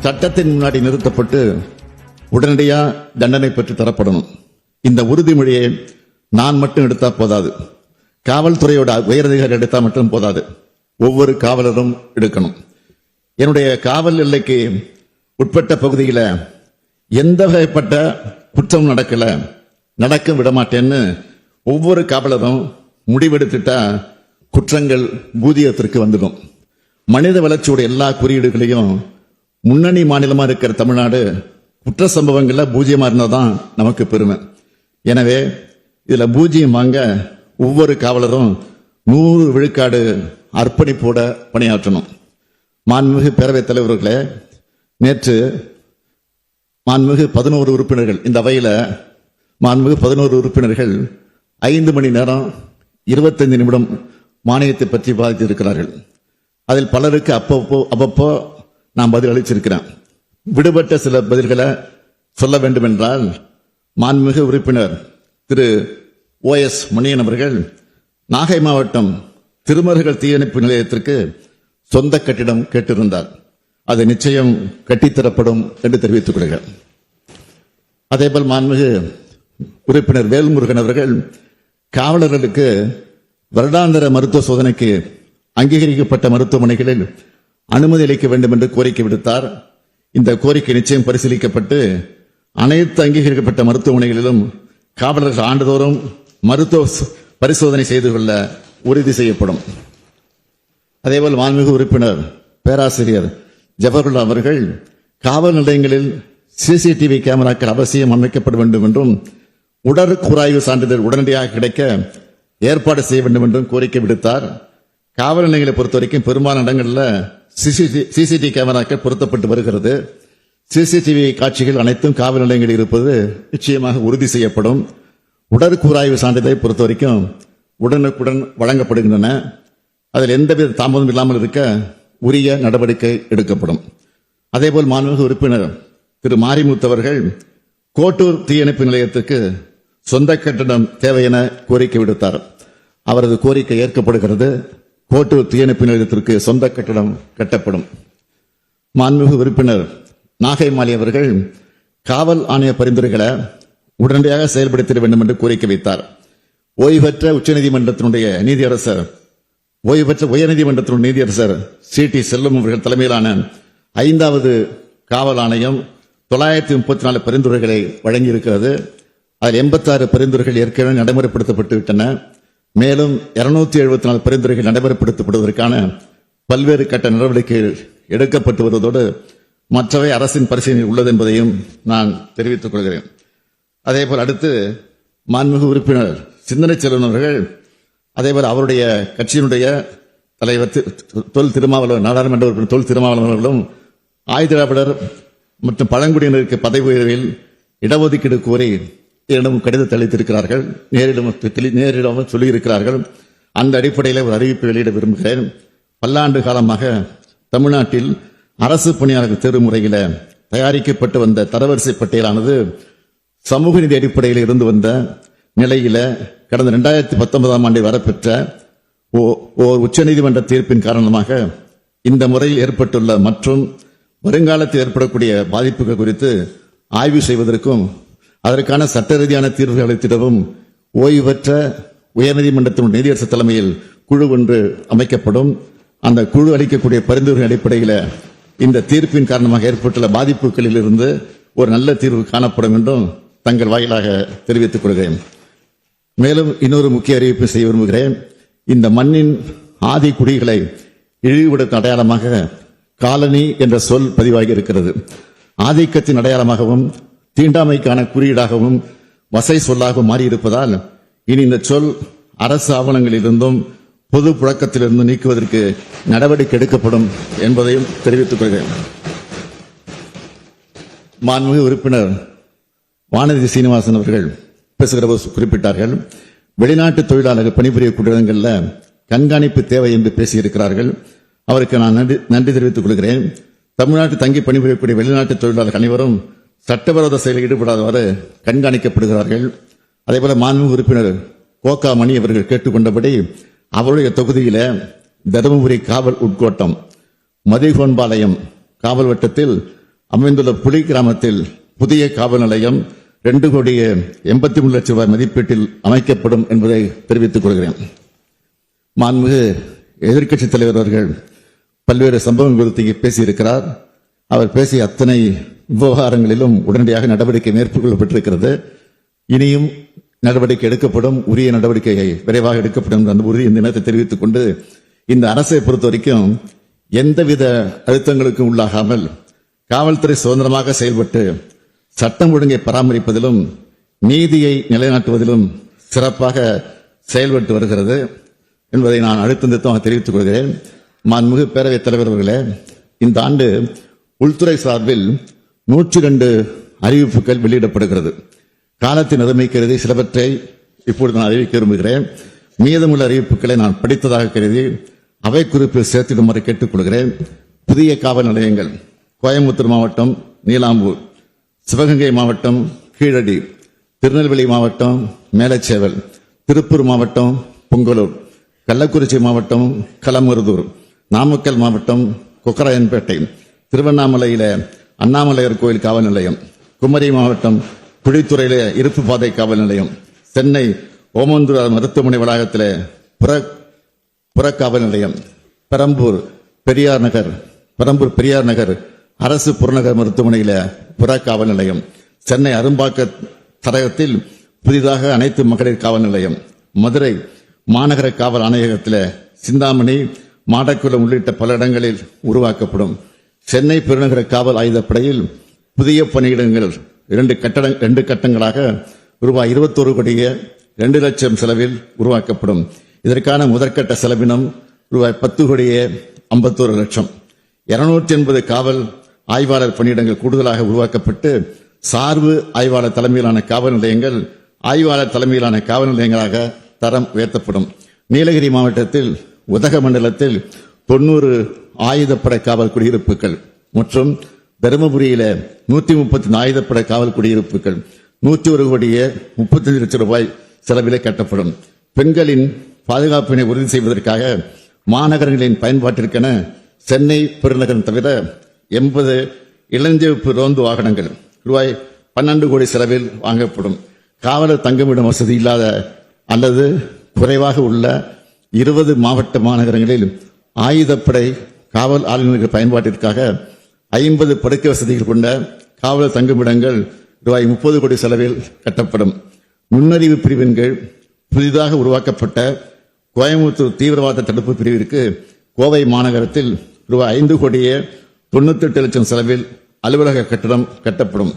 சட்டத்தின் முன்னாடி நிறுத்தப்பட்டு உடனடியா தண்டனை பெற்று தரப்படணும். இந்த உறுதிமொழியை நான் மட்டும் எடுத்தா போதாது, காவல்துறையோட உயரதிகாரி எடுத்தா மட்டும் போதாது, ஒவ்வொரு காவலரும் எடுக்கணும். என்னுடைய காவல் எல்லைக்கு உட்பட்ட பகுதியில் எந்த வகைப்பட்ட குற்றம் நடக்க விடமாட்டேன்னு ஒவ்வொரு காவலரும் முடிவெடுத்துட்டா குற்றங்கள் பூஜ்ஜியத்திற்கு வந்துடும். மனித வளர்ச்சியோட எல்லா குறியீடுகளையும் முன்னணி மாநிலமா இருக்கிற தமிழ்நாடு குற்ற சம்பவங்கள்ல பூஜ்ஜியமா இருந்தாதான் நமக்கு பெருமை. எனவே இதுல பூஜ்ஜியம் வாங்க ஒவ்வொரு காவலரும் 100 விழுக்காடு அர்ப்பணிப்போட பணியாற்றணும். மாண்புமிகு பேரவைத் தலைவர்களே, நேற்று மாண்புமிகு 11 உறுப்பினர்கள், இந்த அவையில மாண்புமிகு 11 உறுப்பினர்கள் 5 மணி நேரம் 25 நிமிடம் மானியத்தை பற்றி விவாதித்திருக்கிறார்கள். அதில் பலருக்கு அப்பப்போ நான் பதில் அளிச்சிருக்கிறேன். விடுபட்ட சில பதில்களை சொல்ல வேண்டும் என்றால், மாண்புமிகு உறுப்பினர் திரு OS மணியன் அவர்கள் நாகை மாவட்டம் திருமருகல் தீயணைப்பு நிலையத்திற்கு சொந்த கட்டிடம் கேட்டிருந்தார். அது நிச்சயம் கட்டித்தரப்படும் என்று தெரிவித்துக் கொள்கிறேன். அதேபோல் மாண்புமிகு உறுப்பினர் வேல்முருகன் அவர்கள் காவலர்களுக்கு வருடாந்திர மருத்துவ சோதனைக்கு அங்கீகரிக்கப்பட்ட மருத்துவமனைகளில் அனுமதி அளிக்க வேண்டும் என்று கோரிக்கை விடுத்தார். இந்த கோரிக்கை நிச்சயம் பரிசீலிக்கப்பட்டு அனைத்து அங்கீகரிக்கப்பட்ட மருத்துவமனைகளிலும் காவலர்கள் ஆண்டுதோறும் மருத்துவ பரிசோதனை செய்து கொள்ள உறுதி செய்யப்படும். அதேபோல் மாண்புமிகு உறுப்பினர் பேராசிரியர் ஜவஹர்லால் அவர்கள் காவல் நிலையங்களில் CCTV கேமராக்கள் அவசியம் அமைக்கப்பட வேண்டும் என்றும் உடற்கூறாய்வு சான்றிதழ் உடனடியாக கிடைக்க ஏற்பாடு செய்ய வேண்டும் என்றும் கோரிக்கை விடுத்தார். காவல் நிலையங்களை பொறுத்தவரைக்கும் பெரும்பாலான இடங்களில் CCTV கேமராக்கள் பொருத்தப்பட்டு வருகிறது. CCTV காட்சிகள் அனைத்தும் காவல் நிலையங்களில் இருப்பது நிச்சயமாக உறுதி செய்யப்படும். உடற்கூறாய்வு சான்றிதழை பொறுத்தவரைக்கும் உடனுக்குடன் வழங்கப்படுகின்றன. அதில் எந்தவித தாமதம் இல்லாமல் இருக்க உரிய நடவடிக்கை எடுக்கப்படும். அதேபோல் மாண்புமிகு உறுப்பினர் திரு மாரிமுத்து அவர்கள் கோட்டூர் தீயணைப்பு நிலையத்துக்கு சொந்த கட்டடம் தேவை என கோரிக்கை விடுத்தார். அவரது கோரிக்கை ஏற்கப்படுகிறது. கோட்டூர் தீயணைப்பு நிலையத்திற்கு சொந்த கட்டடம் கட்டப்படும். மாண்புமிகு உறுப்பினர் நாகை மாலி அவர்கள் காவல் ஆணைய பரிந்துரைகளை உடனடியாக செயல்படுத்திட வேண்டும் என்று கோரிக்கை வைத்தார். ஓய்வு பெற்ற உயர்நீதிமன்றத்தினுடைய நீதியரசர் CT செல்வம் அவர்கள் தலைமையிலான 5வது காவல் ஆணையம் 934 பரிந்துரைகளை வழங்கியிருக்கிறது. அதில் 86 பரிந்துரைகள் ஏற்கனவே நடைமுறைப்படுத்தப்பட்டு விட்டன. மேலும் 274 பரிந்துரைகள் நடைமுறைப்படுத்தப்படுவதற்கான பல்வேறு கட்ட நடவடிக்கைகள் எடுக்கப்பட்டு வருவதோடு மற்றவை அரசின் பரிசீலனையில் உள்ளது என்பதையும் நான் தெரிவித்துக் கொள்கிறேன். அதேபோல் அடுத்து மாண்புமிகு உறுப்பினர் சிந்தனை செல்வன் அவர்கள், அதேபோல் அவருடைய கட்சியினுடைய தலைவர் தொல் திருமாவளவன், நாடாளுமன்ற உறுப்பினர் தொல் திருமாவளவன் அவர்களும் ஆயுதிராவிடர் மற்றும் பழங்குடியினருக்கு பதவி உயர்வில் இடஒதுக்கீடு கோரி என்னிடம் கடிதத்தை அளித்திருக்கிறார்கள். நேரிடம் சொல்லியிருக்கிறார்கள். அந்த அடிப்படையில் ஒரு அறிவிப்பை வெளியிட விரும்புகிறேன். பல்லாண்டு காலமாக தமிழ்நாட்டில் அரசு பணியாளர்கள் தேர்வு முறையில தயாரிக்கப்பட்டு வந்த தரவரிசை பட்டியலானது சமூக நீதி அடிப்படையில் இருந்து வந்த நிலையில கடந்த 2019ஆம் ஆண்டில் வரப்பெற்ற ஓர் உச்சநீதிமன்ற தீர்ப்பின் காரணமாக இந்த முறையில் ஏற்பட்டுள்ள மற்றும் வருங்காலத்தில் ஏற்படக்கூடிய பாதிப்புகள் குறித்து ஆய்வு செய்வதற்கும் அதற்கான சட்ட ரீதியான தீர்வுகளை அளித்திடவும் ஓய்வு பெற்ற உயர்நீதிமன்றத்தின் நீதியரசர் தலைமையில் குழு ஒன்று அமைக்கப்படும். அந்த குழு அளிக்கக்கூடிய பரிந்துரை அடிப்படையில் இந்த தீர்ப்பின் காரணமாக ஏற்பட்டுள்ள பாதிப்புகளில் இருந்து ஒரு நல்ல தீர்வு காணப்படும் என்றும் தங்கள் வாயிலாக தெரிவித்துக் கொள்கிறேன். மேலும் இன்னொரு முக்கிய அறிவிப்பை செய்ய விரும்புகிறேன். இந்த மண்ணின் ஆதி குடிகளை இழிவுபடுத்தும் அடையாளமாக காலனி என்ற சொல் பதிவாகி இருக்கிறது. ஆதிக்கத்தின் அடையாளமாகவும் தீண்டாமைக்கான குறியீடாகவும் வசை சொல்லாகவும் மாறியிருப்பதால் இனி இந்த சொல் அரசு ஆவணங்களிலிருந்தும் பொது புழக்கத்திலிருந்து நீக்குவதற்கு நடவடிக்கை எடுக்கப்படும் என்பதையும் தெரிவித்துக் கொள்கிறேன். மாண்புமிகு உறுப்பினர் வானதி சீனிவாசன் அவர்கள் பேசுகிற போது குறிப்பிட்டார்கள், வெளிநாட்டு தொழிலாளர்கள் பணிபுரியக்கூடிய இடங்களில் கண்காணிப்பு தேவை என்று பேசியிருக்கிறார்கள். அவருக்கு நான் நன்றி தெரிவித்துக் கொள்கிறேன். தமிழ்நாட்டு தங்கி பணிபுரியக்கூடிய வெளிநாட்டு தொழிலாளர்கள் அனைவரும் சட்டவிரோத செயலில் ஈடுபடாதவாறு கண்காணிக்கப்படுகிறார்கள். அதேபோல மாண்புமிகு உறுப்பினர் கோகா மணி அவர்கள் கேட்டுக்கொண்டபடி அவருடைய தொகுதியில தருமபுரி காவல் உட்கோட்டம் மதிகோன்பாளையம் காவல் வட்டத்தில் அமைந்துள்ள புலி கிராமத்தில் புதிய காவல் நிலையம் 2,83,00,000 ரூபாய் மதிப்பீட்டில் அமைக்கப்படும் என்பதை தெரிவித்துக் கொள்கிறேன். மாண்புமிகு எதிர்க்கட்சித் தலைவர் அவர்கள் பல்வேறு சம்பவங்கள் குறித்து பேசியிருக்கிறார். அவர் பேசிய அத்தனை விவகாரங்களிலும் உடனடியாக நடவடிக்கை மேற்கொள்ளப்பட்டிருக்கிறது. இனியும் நடவடிக்கை எடுக்கப்படும், உரிய நடவடிக்கை விரைவாக எடுக்கப்படும் என்ற உறுதி இந்த நேரத்தை தெரிவித்துக் கொண்டு, இந்த அரசை பொறுத்த வரைக்கும் எந்தவித அழுத்தங்களுக்கும் உள்ளாகாமல் காவல்துறை சுதந்திரமாக செயல்பட்டு சட்டம் ஒழுங்கை பராமரிப்பதிலும் நீதியை நிலைநாட்டுவதிலும் சிறப்பாக செயல்பட்டு வருகிறது என்பதை நான் அழுத்தம் தெரிவித்துக் கொள்கிறேன். மாண்புமிகு பேரவைத் தலைவர் அவர்களே, இந்த ஆண்டு உள்துறை சார்பில் 102 அறிவிப்புகள் வெளியிடப்படுகிறது. காலத்தின் அருமை கருதி சிலவற்றை இப்பொழுது நான் அறிவிக்க விரும்புகிறேன். மீதமுள்ள அறிவிப்புகளை நான் படித்ததாக கருதி அவை குறிப்பில் சேர்த்திடுமாறு கேட்டுக்கொள்கிறேன். புதிய காவல் நிலையங்கள்: கோயம்புத்தூர் மாவட்டம் நீலாம்பூர், சிவகங்கை மாவட்டம் கீழடி, திருநெல்வேலி மாவட்டம் மேலச்சேவல், திருப்பூர் மாவட்டம் பொங்கலூர், கள்ளக்குறிச்சி மாவட்டம் களமருதூர், நாமக்கல் மாவட்டம் கொக்கராயன்பேட்டை, திருவண்ணாமலையில அண்ணாமலையார் கோயில் காவல் நிலையம், குமரி மாவட்டம் குழித்துறையில இருப்பு பாதை காவல் நிலையம், சென்னை ஓமந்தூர் மருத்துவமனை வளாகத்தில் புறக்காவல் நிலையம், பெரம்பூர் பெரியார் நகர் அரசு புறநகர் மருத்துவமனையில புறக்காவல் நிலையம், சென்னை அரும்பாக்க தடகத்தில் புதிதாக அனைத்து மகளிர் காவல் நிலையம், மதுரை மாநகர காவல் ஆணையகத்தில் சிந்தாமணி, மாடக்குளம் உள்ளிட்ட பல இடங்களில் உருவாக்கப்படும். சென்னை பெருநகர காவல் ஆயுதப்படையில் புதிய பணியிடங்கள் 2 கட்டங்களாக ரூபாய் 21,02,00,000 செலவில் உருவாக்கப்படும். இதற்கான முதற்கட்ட செலவினம் ரூபாய் 10,51,00,000. 280 காவல் ஆய்வாளர் பணியிடங்கள் கூடுதலாக உருவாக்கப்பட்டு சார்பு ஆய்வாளர் தலைமையிலான காவல் நிலையங்கள் ஆய்வாளர் தலைமையிலான காவல் நிலையங்களாக தரம் உயர்த்தப்படும். நீலகிரி மாவட்டத்தில் உதகமண்டலத்தில் 90 ஆயுதப்படை காவல் குடியிருப்புகள் மற்றும் தருமபுரியில 134 ஆயுதப்படை காவல் குடியிருப்புகள் 101,35,00,000 ரூபாய் செலவிலே கட்டப்படும். பெண்களின் பாதுகாப்பினை உறுதி செய்வதற்காக மாநகரங்களின் பயன்பாட்டிற்கென சென்னை பெருநகரம் தவிர 80 இளஞ்சிவப்பு ரோந்து வாகனங்கள் ரூபாய் 12 கோடி செலவில் வாங்கப்படும். காவலர் தங்குமிடம் வசதி இல்லாத அல்லது குறைவாக உள்ள 20 மாவட்ட மாநகரங்களில் ஆயுதப்படை காவல் ஆளுநர்கள் பயன்பாட்டிற்காக 50 படுக்கை வசதிகள் கொண்ட காவலர் தங்குமிடங்கள் ரூபாய் 30 கோடி செலவில் கட்டப்படும். நுண்ணறிவு பிரிவின் கீழ் புதிதாக உருவாக்கப்பட்ட கோயம்புத்தூர் தீவிரவாத தடுப்பு பிரிவிற்கு கோவை மாநகரத்தில் ரூபாய் 5,98,00,000 செலவில் அலுவலக கட்டடம் கட்டப்படும்.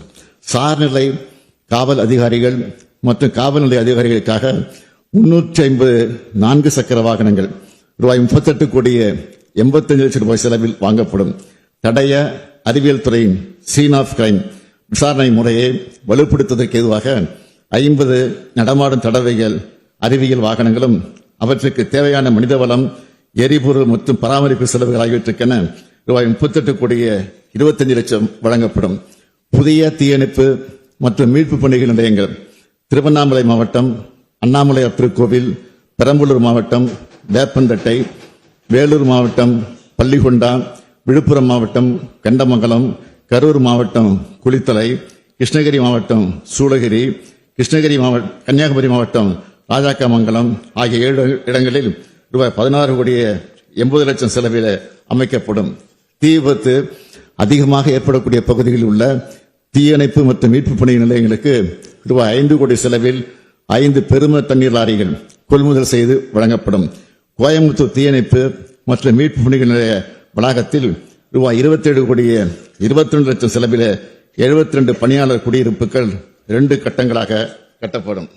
சார்நிலை காவல் அதிகாரிகள் மற்றும் காவல் நிலைய அதிகாரிகளுக்காக 350 4 சக்கர வாகனங்கள் ரூபாய் 38,85,00,000 ரூபாய் செலவில் வாங்கப்படும். தடய அறிவியல் துறையின் சீன் ஆஃப் கிரைம் விசாரணை முறையை வலுப்படுத்துவதற்கு ஏதுவாக 50 நடமாடும் தடவைகள் அறிவியல் வாகனங்களும் அவற்றுக்கு தேவையான மனிதவளம், எரிபொருள் மற்றும் பராமரிப்பு செலவுகள் ஆகியவற்றுக்கென ரூபாய் 38,25,00,000 வழங்கப்படும். புதிய தீயணைப்பு மற்றும் மீட்பு பணிகள் நிலையங்கள்: திருவண்ணாமலை மாவட்டம் அண்ணாமலையார் திருக்கோவில், பெரம்பலூர் மாவட்டம் வேப்பந்தட்டை, வேலூர் மாவட்டம் பள்ளிகொண்டா, விழுப்புரம் மாவட்டம் கண்டமங்கலம், கரூர் மாவட்டம் குளித்தலை, கிருஷ்ணகிரி மாவட்டம் சூளகிரி, கன்னியாகுமரி மாவட்டம் ராஜாக்கமங்கலம் ஆகிய 7 இடங்களில் ரூபாய் 16,80,00,000 செலவில் அமைக்கப்படும். தீ விபத்து அதிகமாக ஏற்படக்கூடிய பகுதிகளில் உள்ள தீயணைப்பு மற்றும் மீட்பு பணி நிலையங்களுக்கு ரூபாய் 5 கோடி செலவில் 5 பெரும தண்ணீர் லாரிகள் கொள்முதல் செய்து வழங்கப்படும். கோயம்புத்தூர் தீயணைப்பு மற்றும் மீட்பு பணிகள் நிலைய வளாகத்தில் ரூபாய் 27,22,00,000 செலவில் 72 பணியாளர் குடியிருப்புகள் 2 கட்டங்களாக கட்டப்படும்.